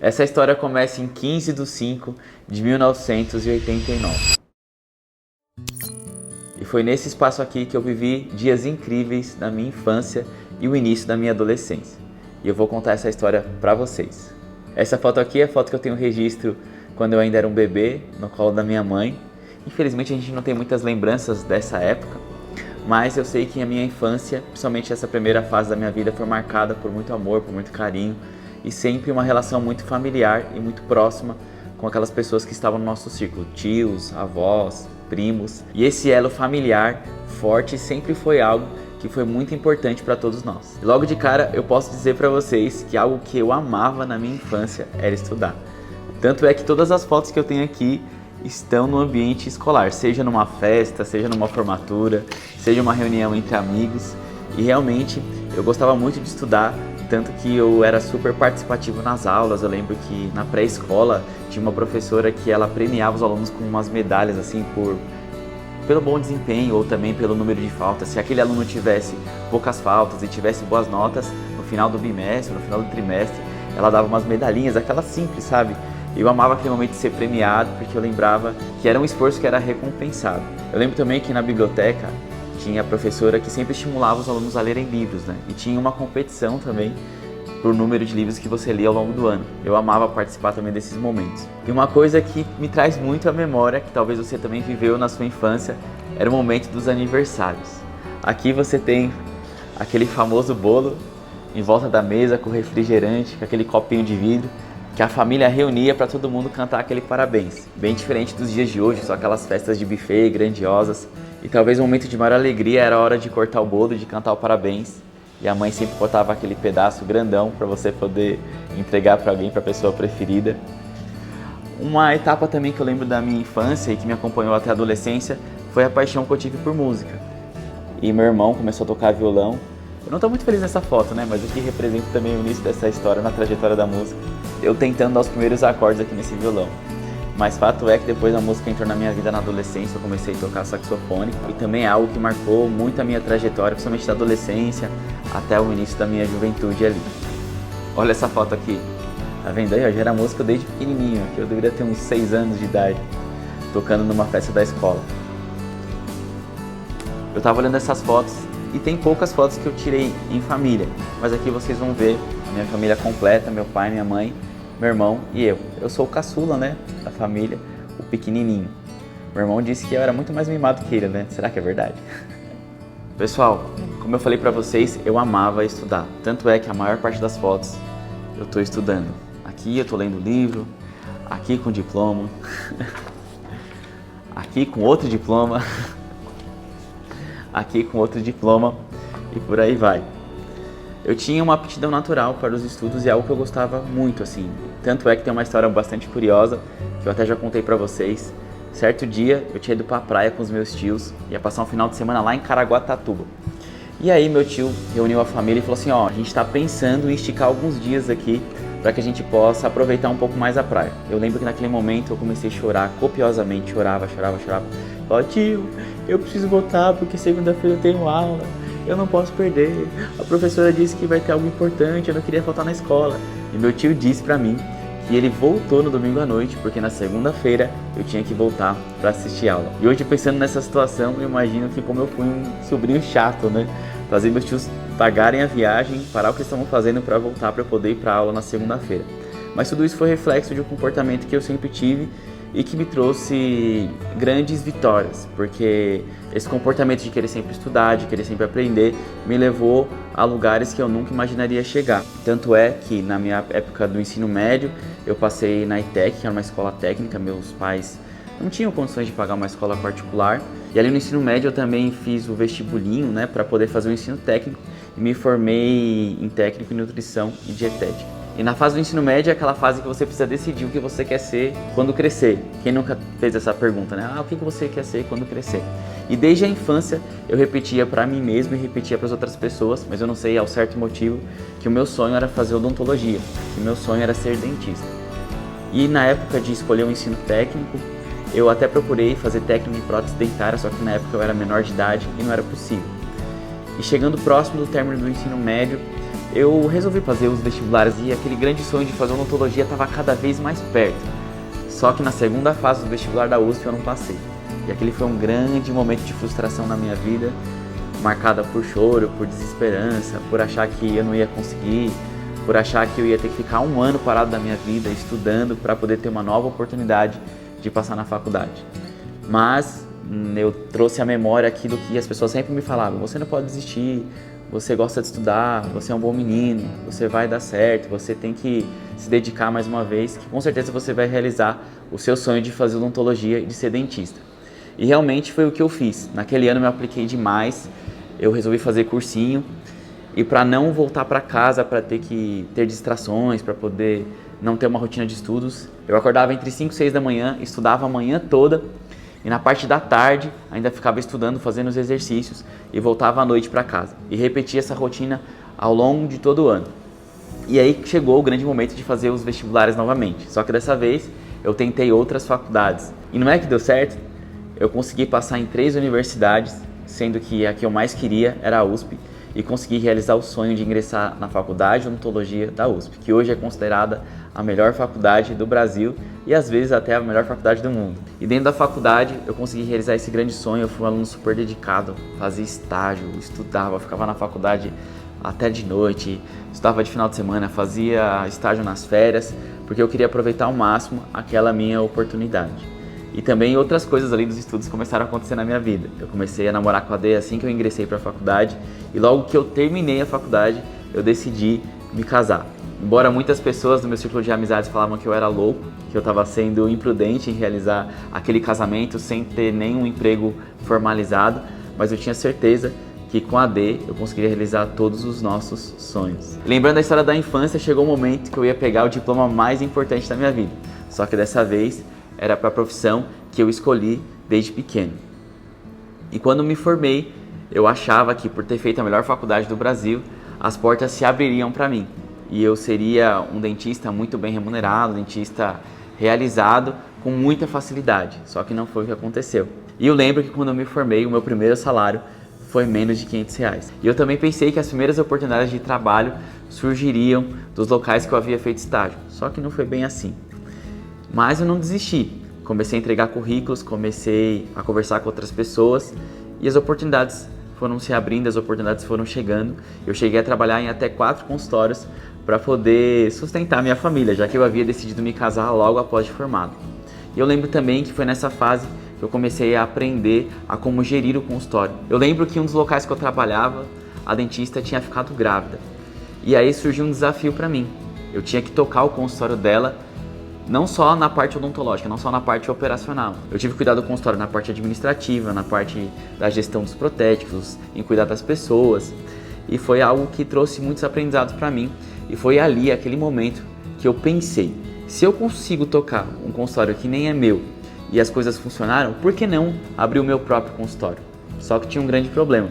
Essa história começa em 15 de 5 de 1989. E foi nesse espaço aqui que eu vivi dias incríveis na minha infância e o início da minha adolescência. E eu vou contar essa história pra vocês. Essa foto aqui é a foto que eu tenho registro quando eu ainda era um bebê, no colo da minha mãe. Infelizmente a gente não tem muitas lembranças dessa época, mas eu sei que a minha infância, principalmente essa primeira fase da minha vida, foi marcada por muito amor, por muito carinho e sempre uma relação muito familiar e muito próxima com aquelas pessoas que estavam no nosso círculo, tios, avós, primos. E esse elo familiar forte sempre foi algo que foi muito importante para todos nós. E logo de cara eu posso dizer para vocês que algo que eu amava na minha infância era estudar. Tanto é que todas as fotos que eu tenho aqui estão no ambiente escolar, seja numa festa, seja numa formatura, seja uma reunião entre amigos. E realmente eu gostava muito de estudar, tanto que eu era super participativo nas aulas. Eu lembro que na pré-escola tinha uma professora que ela premiava os alunos com umas medalhas assim pelo bom desempenho ou também pelo número de faltas. Se aquele aluno tivesse poucas faltas e tivesse boas notas no final do bimestre, no final do trimestre, ela dava umas medalhinhas, aquelas simples, sabe? Eu amava aquele momento de ser premiado, porque eu lembrava que era um esforço que era recompensado. Eu lembro também que na biblioteca tinha a professora que sempre estimulava os alunos a lerem livros, né? E tinha uma competição também por número de livros que você lia ao longo do ano. Eu amava participar também desses momentos. E uma coisa que me traz muito à memória, que talvez você também viveu na sua infância, era o momento dos aniversários. Aqui você tem aquele famoso bolo em volta da mesa com refrigerante, com aquele copinho de vidro, que a família reunia para todo mundo cantar aquele parabéns. Bem diferente dos dias de hoje, só aquelas festas de buffet grandiosas. E talvez o momento de maior alegria era a hora de cortar o bolo e de cantar o parabéns. E a mãe sempre botava aquele pedaço grandão para você poder entregar para alguém, para a pessoa preferida. Uma etapa também que eu lembro da minha infância e que me acompanhou até a adolescência foi a paixão que eu tive por música. E meu irmão começou a tocar violão. Eu não estou muito feliz nessa foto, né? Mas aqui representa também o início dessa história na trajetória da música. Eu tentando dar os primeiros acordes aqui nesse violão. Mas fato é que depois a música entrou na minha vida na adolescência, eu comecei a tocar saxofone. E também é algo que marcou muito a minha trajetória, principalmente da adolescência até o início da minha juventude ali. Olha essa foto aqui. Tá vendo aí? Eu já era músico desde pequenininho, que eu deveria ter uns 6 anos de idade, tocando numa festa da escola. Eu tava olhando essas fotos e tem poucas fotos que eu tirei em família, mas aqui vocês vão ver a minha família completa, meu pai, minha mãe, meu irmão e eu. Eu sou o caçula, né, da família, o pequenininho. Meu irmão disse que eu era muito mais mimado que ele, né? Será que é verdade? Pessoal, como eu falei pra vocês, eu amava estudar. Tanto é que a maior parte das fotos eu tô estudando. Aqui eu tô lendo livro, aqui com diploma, aqui com outro diploma, aqui com outro diploma e por aí vai. Eu tinha uma aptidão natural para os estudos e é algo que eu gostava muito, assim. Tanto é que tem uma história bastante curiosa, que eu até já contei pra vocês. Certo dia, eu tinha ido pra praia com os meus tios, ia passar um final de semana lá em Caraguatatuba. E aí meu tio reuniu a família e falou assim, ó, a gente tá pensando em esticar alguns dias aqui para que a gente possa aproveitar um pouco mais a praia. Eu lembro que naquele momento eu comecei a chorar copiosamente, chorava. Falei, tio, eu preciso voltar porque segunda-feira eu tenho aula. Eu não posso perder, a professora disse que vai ter algo importante, eu não queria faltar na escola. E meu tio disse pra mim que ele voltou no domingo à noite, porque na segunda-feira eu tinha que voltar pra assistir aula. E hoje, pensando nessa situação, eu imagino que como eu fui um sobrinho chato, né? Fazer meus tios pagarem a viagem, parar o que eles estavam fazendo pra voltar pra eu poder ir pra aula na segunda-feira. Mas tudo isso foi reflexo de um comportamento que eu sempre tive e que me trouxe grandes vitórias, porque esse comportamento de querer sempre estudar, de querer sempre aprender, me levou a lugares que eu nunca imaginaria chegar. Tanto é que na minha época do ensino médio, eu passei na ITEC, que era uma escola técnica, meus pais não tinham condições de pagar uma escola particular, e ali no ensino médio eu também fiz o vestibulinho, né, para poder fazer o ensino técnico, e me formei em técnico em nutrição e dietética. E na fase do ensino médio é aquela fase que você precisa decidir o que você quer ser quando crescer. Quem nunca fez essa pergunta, né? O que você quer ser quando crescer? E desde a infância eu repetia para mim mesmo e repetia para as outras pessoas, mas eu não sei ao certo motivo, que o meu sonho era fazer odontologia, que o meu sonho era ser dentista. E na época de escolher o ensino técnico, eu até procurei fazer técnico de prótese dentária, só que na época eu era menor de idade e não era possível. E chegando próximo do término do ensino médio, eu resolvi fazer os vestibulares e aquele grande sonho de fazer odontologia estava cada vez mais perto. Só que na segunda fase do vestibular da USP eu não passei. E aquele foi um grande momento de frustração na minha vida, marcada por choro, por desesperança, por achar que eu não ia conseguir, por achar que eu ia ter que ficar um ano parado da minha vida estudando para poder ter uma nova oportunidade de passar na faculdade. Mas eu trouxe à memória aquilo que as pessoas sempre me falavam: você não pode desistir, você gosta de estudar, você é um bom menino, você vai dar certo, você tem que se dedicar mais uma vez, que com certeza você vai realizar o seu sonho de fazer odontologia e de ser dentista. E realmente foi o que eu fiz. Naquele ano eu me apliquei demais, eu resolvi fazer cursinho, e para não voltar para casa, para ter que ter distrações, para poder não ter uma rotina de estudos, eu acordava entre 5 e 6 da manhã, estudava a manhã toda, e na parte da tarde ainda ficava estudando, fazendo os exercícios, e voltava à noite para casa. E repetia essa rotina ao longo de todo o ano. E aí chegou o grande momento de fazer os vestibulares novamente. Só que dessa vez eu tentei outras faculdades. E não é que deu certo? Eu consegui passar em 3 universidades, sendo que a que eu mais queria era a USP, e consegui realizar o sonho de ingressar na Faculdade de Odontologia da USP, que hoje é considerada a melhor faculdade do Brasil e às vezes até a melhor faculdade do mundo. E dentro da faculdade eu consegui realizar esse grande sonho. Eu fui um aluno super dedicado, fazia estágio, estudava, ficava na faculdade até de noite, estudava de final de semana, fazia estágio nas férias, porque eu queria aproveitar ao máximo aquela minha oportunidade. E também outras coisas além dos estudos começaram a acontecer na minha vida. Eu comecei a namorar com a Dê assim que eu ingressei para a faculdade, e logo que eu terminei a faculdade, eu decidi me casar. Embora muitas pessoas do meu círculo de amizades falavam que eu era louco, que eu estava sendo imprudente em realizar aquele casamento sem ter nenhum emprego formalizado, mas eu tinha certeza que com a Dê eu conseguiria realizar todos os nossos sonhos. Lembrando a história da infância, chegou o momento que eu ia pegar o diploma mais importante da minha vida. Só que dessa vez era para a profissão que eu escolhi desde pequeno. E quando me formei, eu achava que por ter feito a melhor faculdade do Brasil, as portas se abririam para mim. E eu seria um dentista muito bem remunerado, dentista realizado com muita facilidade. Só que não foi o que aconteceu. E eu lembro que quando eu me formei, o meu primeiro salário foi menos de R$500. E eu também pensei que as primeiras oportunidades de trabalho surgiriam dos locais que eu havia feito estágio. Só que não foi bem assim. Mas eu não desisti, comecei a entregar currículos, comecei a conversar com outras pessoas e as oportunidades foram se abrindo, as oportunidades foram chegando. Eu cheguei a trabalhar em até 4 consultórios para poder sustentar minha família, já que eu havia decidido me casar logo após de formado. E eu lembro também que foi nessa fase que eu comecei a aprender a como gerir o consultório. Eu lembro que um dos locais que eu trabalhava, a dentista tinha ficado grávida. E aí surgiu um desafio para mim. Eu tinha que tocar o consultório dela, não só na parte odontológica, não só na parte operacional. Eu tive que cuidar do consultório na parte administrativa, na parte da gestão dos protéticos, em cuidar das pessoas. E foi algo que trouxe muitos aprendizados para mim. E foi ali, aquele momento, que eu pensei: se eu consigo tocar um consultório que nem é meu e as coisas funcionaram, por que não abrir o meu próprio consultório? Só que tinha um grande problema.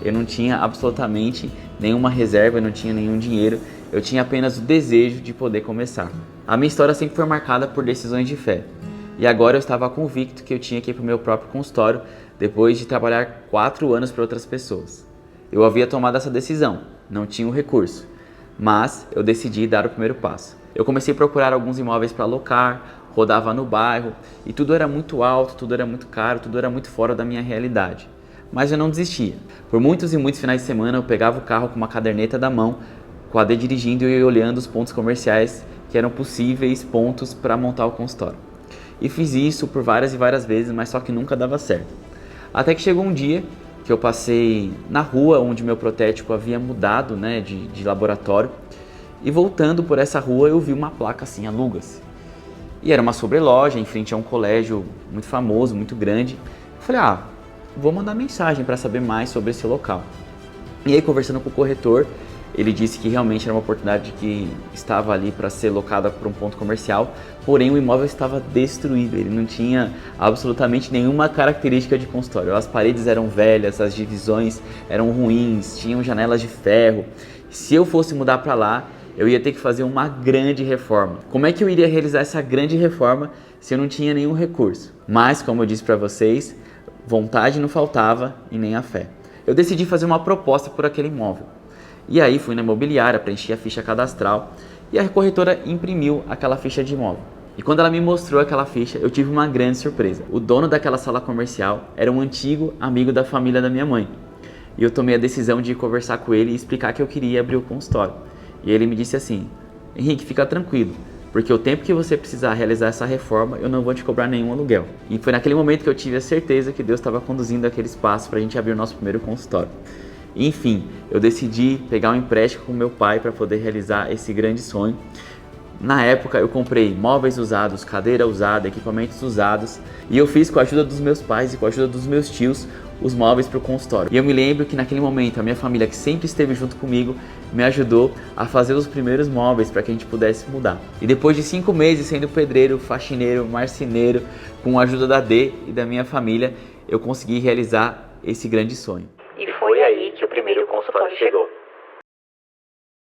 Eu não tinha absolutamente nenhuma reserva, eu não tinha nenhum dinheiro. Eu tinha apenas o desejo de poder começar. A minha história sempre foi marcada por decisões de fé. E agora eu estava convicto que eu tinha que ir para o meu próprio consultório depois de trabalhar 4 anos para outras pessoas. Eu havia tomado essa decisão, não tinha um recurso, mas eu decidi dar o primeiro passo. Eu comecei a procurar alguns imóveis para alocar, rodava no bairro e tudo era muito alto, tudo era muito caro, tudo era muito fora da minha realidade. Mas eu não desistia. Por muitos e muitos finais de semana eu pegava o carro com uma caderneta da mão, com a Dê dirigindo e olhando os pontos comerciais que eram possíveis pontos para montar o consultório. E fiz isso por várias e várias vezes, mas só que nunca dava certo. Até que chegou um dia que eu passei na rua onde meu protético havia mudado, né, de laboratório, e voltando por essa rua eu vi uma placa assim: aluga-se. E era uma sobreloja em frente a um colégio muito famoso, muito grande. Eu falei: vou mandar mensagem para saber mais sobre esse local. E aí, conversando com o corretor, ele disse que realmente era uma oportunidade que estava ali para ser locada por um ponto comercial, porém o imóvel estava destruído, ele não tinha absolutamente nenhuma característica de consultório. As paredes eram velhas, as divisões eram ruins, tinham janelas de ferro. Se eu fosse mudar para lá, eu ia ter que fazer uma grande reforma. Como é que eu iria realizar essa grande reforma se eu não tinha nenhum recurso? Mas, como eu disse para vocês, vontade não faltava e nem a fé. Eu decidi fazer uma proposta por aquele imóvel. E aí fui na imobiliária, preenchi a ficha cadastral e a corretora imprimiu aquela ficha de imóvel. E quando ela me mostrou aquela ficha, eu tive uma grande surpresa. O dono daquela sala comercial era um antigo amigo da família da minha mãe. E eu tomei a decisão de conversar com ele e explicar que eu queria abrir o consultório. E ele me disse assim: Henrique, fica tranquilo, porque o tempo que você precisar realizar essa reforma, eu não vou te cobrar nenhum aluguel. E foi naquele momento que eu tive a certeza que Deus estava conduzindo aqueles passos para a gente abrir o nosso primeiro consultório. Enfim, eu decidi pegar um empréstimo com meu pai para poder realizar esse grande sonho. Na época eu comprei móveis usados, cadeira usada, equipamentos usados, e eu fiz com a ajuda dos meus pais e com a ajuda dos meus tios os móveis para o consultório. E eu me lembro que naquele momento a minha família, que sempre esteve junto comigo, me ajudou a fazer os primeiros móveis para que a gente pudesse mudar. E depois de 5 meses sendo pedreiro, faxineiro, marceneiro, com a ajuda da D e da minha família, eu consegui realizar esse grande sonho. E foi aí que o primeiro consultório chegou.